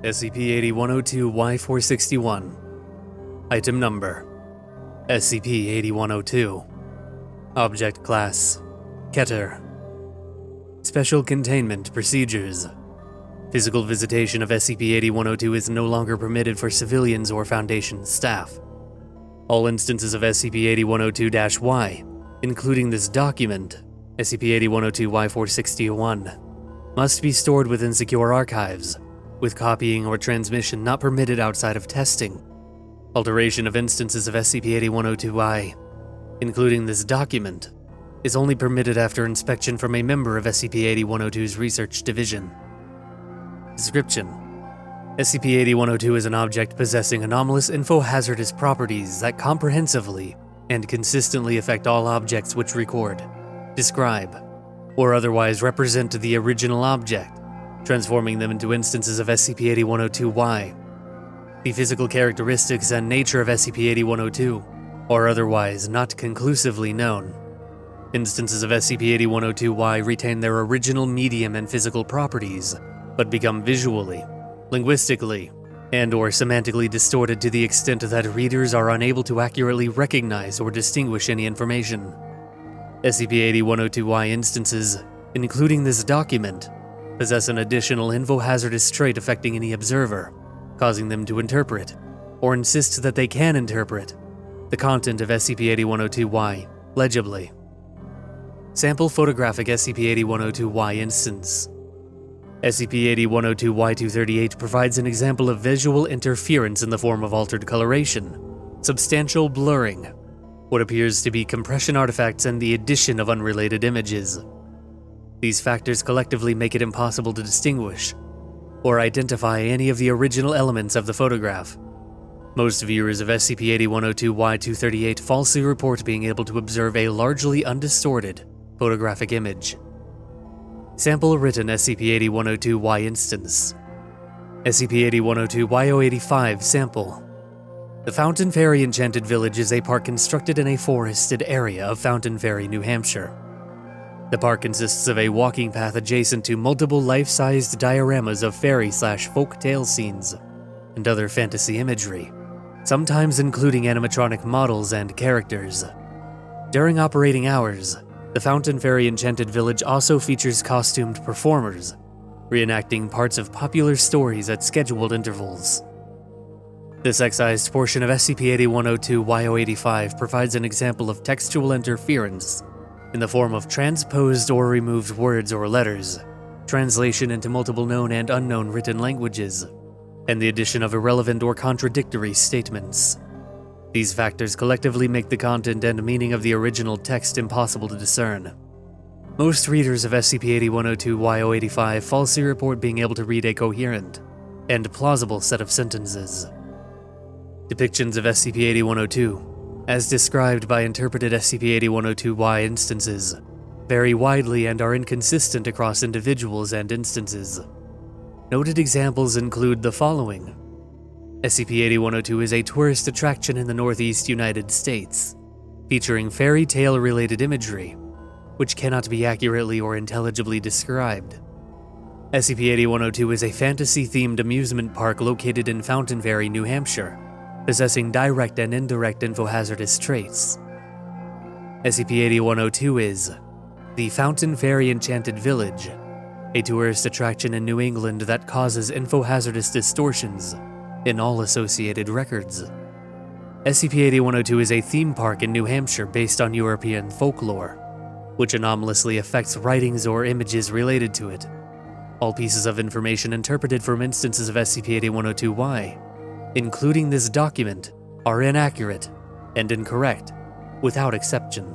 SCP-8102-Y461. Item Number: SCP-8102. Object Class: Keter. Special Containment Procedures: Physical visitation of SCP-8102 is no longer permitted for civilians or Foundation staff. All instances of SCP-8102-Y, including this document, SCP-8102-Y461, must be stored within secure archives, with copying or transmission not permitted outside of testing. Alteration of instances of SCP-8102-Y, including this document, is only permitted after inspection from a member of SCP-8102's Research Division. Description: SCP-8102 is an object possessing anomalous info-hazardous properties that comprehensively and consistently affect all objects which record, describe, or otherwise represent the original object, transforming them into instances of SCP-8102-Y. The physical characteristics and nature of SCP-8102 are otherwise not conclusively known. Instances of SCP-8102-Y retain their original medium and physical properties, but become visually, linguistically, and/or semantically distorted to the extent that readers are unable to accurately recognize or distinguish any information. SCP-8102-Y instances, including this document, possess an additional info-hazardous trait affecting any observer, causing them to interpret, or insist that they can interpret, the content of SCP-8102-Y legibly. Sample photographic SCP-8102-Y instance. SCP-8102-Y238 provides an example of visual interference in the form of altered coloration, substantial blurring, what appears to be compression artifacts, and the addition of unrelated images. These factors collectively make it impossible to distinguish or identify any of the original elements of the photograph. Most viewers of SCP-8102-Y238 falsely report being able to observe a largely undistorted photographic image. Sample written SCP-8102-Y instance. SCP-8102-Y085 sample. The Fountain Ferry Enchanted Village is a park constructed in a forested area of Fountain Ferry, New Hampshire. The park consists of a walking path adjacent to multiple life-sized dioramas of fairy/folk tale scenes and other fantasy imagery, sometimes including animatronic models and characters. During operating hours, the Fountain Ferry Enchanted Village also features costumed performers, reenacting parts of popular stories at scheduled intervals. This excised portion of SCP-8102-Y085 provides an example of textual interference in the form of transposed or removed words or letters, translation into multiple known and unknown written languages, and the addition of irrelevant or contradictory statements. These factors collectively make the content and meaning of the original text impossible to discern. Most readers of SCP-8102-Y085 falsely report being able to read a coherent and plausible set of sentences. Depictions of SCP-8102, as described by interpreted SCP-8102-Y instances, vary widely and are inconsistent across individuals and instances. Noted examples include the following. SCP-8102 is a tourist attraction in the Northeast United States, featuring fairy tale-related imagery, which cannot be accurately or intelligibly described. SCP-8102 is a fantasy-themed amusement park located in Fountain Ferry, New Hampshire, possessing direct and indirect infohazardous traits. SCP-8102 is the Fountain Ferry Enchanted Village, a tourist attraction in New England that causes infohazardous distortions in all associated records. SCP-8102 is a theme park in New Hampshire based on European folklore, which anomalously affects writings or images related to it. All pieces of information interpreted from instances of SCP-8102-Y, including this document, are inaccurate and incorrect, without exception.